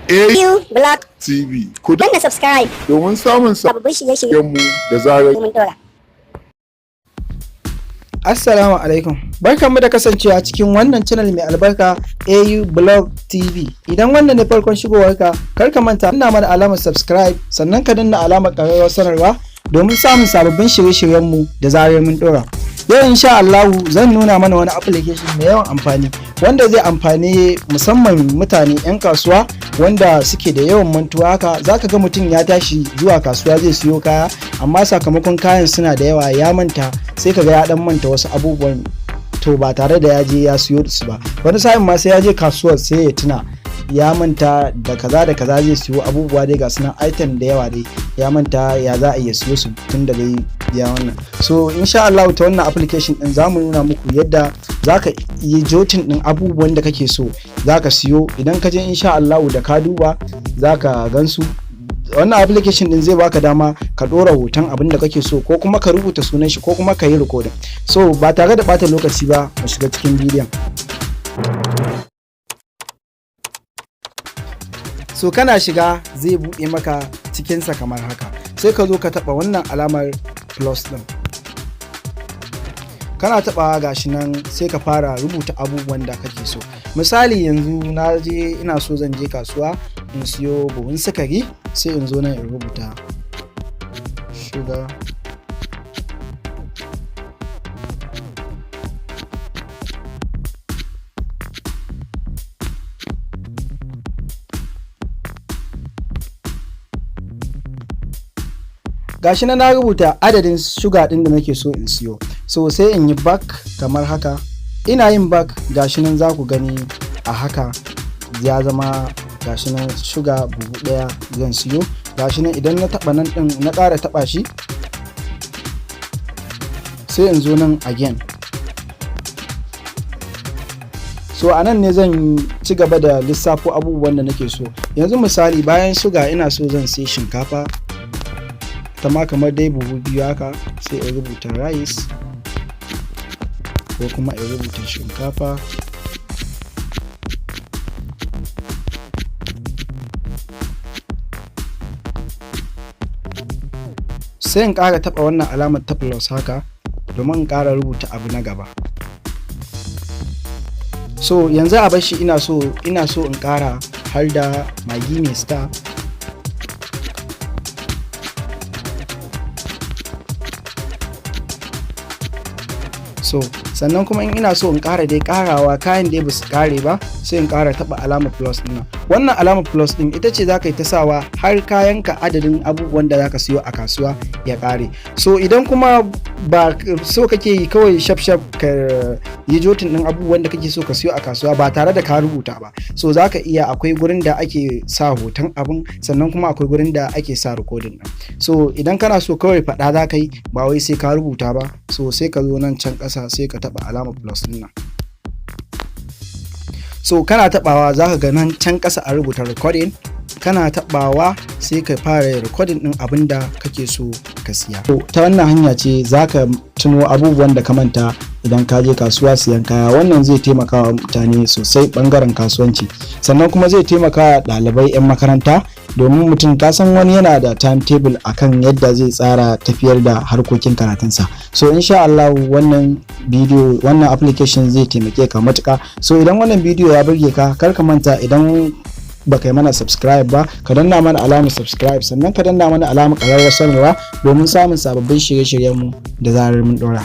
Blog TV. Ku danna subscribe domin samun sababbin shirye-shiryenmu da zarar mun dora. Assalamu alaikum. Barkanmu da kasancewa cikin wannan channel mai albarka AU Blog TV. Idan wannan ne farkon shigowarka, kar ka manta ina mana alamar subscribe sannan ka danna alamar ƙararrawar sanarwa domin samun sababbin shirye-shiryenmu da zarar mun dora. Yau insha Allah zan nuna mana wani application mai yawan amfani wanda zai amfani musamman mutane 'yan kasuwa wanda suke da yawan mantuwa. Haka zaka ga mutum ya tashi zuwa kasuwa zai siyo kaya amma sakamakon kayan suna da yawa ya manta, sai kaga ya dan manta wasu abubuwan to ba tare da ya je ya siyo su ba. Wani sa'in ma sai ya je kasuwar sai ya tuna ya manta da kaza zai siyo abubuwa dai ga sunan item da yawa dai ya manta ya za a iya siyo su tun da dai ya wannan. So insha Allah ta wannan application din zamu nuna muku yadda zaka yi jotin din abubuwan da kake so zaka siyo. Idan ka je insha Allah da ka duba zaka gansu. Wannan application din zai baka dama ka dora hoton abin da kake so ko kuma ka rubuta sunan shi ko kuma ka yi recording. So ba tare da bata lokaci ba mu shiga cikin bidiyon. So kana shiga zai buɗe maka cikinsa kamar haka, sai ka zo ka taɓa wannan alamar plus ɗin. Kana taɓawa gashi nan sai ka fara rubuta abubuwan da kake so. Misali yanzu na je ina so zan je kasuwa in siyo buhun sukari, sai in zo nan in rubuta sugar gashi na rubuta adadin shuga din da nake so in siyo. So sai in yi back kamar haka. Ina yin back gashi nan za ku gani a haka ya zama gashi nan shuga buhu daya zan siyo. Gashi nan idan na taba nan din na ƙara taba shi sai in zo nan again. So a nan ne zan ci gaba da lissafo abubuwan da nake so. Yanzu misali bayan shuga ina so zan sai shinkafa ma kamar dai buhu biyu haka, sai in rubuta rice ko kuma in rubuta shinkafa. Sai in ƙara taɓa wannan alamar ta plus haka domin in ƙara rubuta abu na gaba. So yanzu a bashi ina so in ƙara har da magi mai star. So sannan kuma in ina so in ƙara dai ƙarawa kayan dai basu ƙare ba, sai in ƙara taɓa alamar plus ɗin nan. Wannan alamar plus ɗin ita ce zaka yi ta sawa har kayanka adadin abubuwan da zaka siyo a kasuwa ya ƙare. So idan kuma ba so kake yi kawai shaf ka yi jotin ɗin abubuwan da kake so ka siyo a kasuwa ba tare da ka rubuta ba, so zaka iya, akwai gurin da ake sa hoton abun sannan kuma akwai gurin da ake sa recording ɗin. So idan kana so kawai faɗa zaka yi ba wai sai ka rubuta ba, so sai ka zo nan can ƙasa sai ka taɓa alamar plus ɗin nan. So kana taɓawa zaka ga nan can ƙasa a rubuta recording. Kana taɓawa sai ka fara recording ɗin abin da kake so ka siya. So ta wannan hanya ce zaka tuno abubuwan da ka manta idan ka je kasuwa siyan kaya. Wannan zai taimaka wa mutane sosai bangaren kasuwanci, sannan kuma zai taimaka wa ɗalibai 'yan makaranta domin mutum ka san wani yana da timetable akan yadda zai tsara tafiyar da harkokin karatunsa. So insha Allah wannan application zai taimake ka matuƙa. So idan wannan bidiyo ya burge ka, kar ka manta idan baka yi mana subscribe ba ka danna mana alamar subscribe sannan ka danna mana alamar ƙararrawar sanarwa domin samun sababbin shirye-shiryenmu da zarar mun ɗora.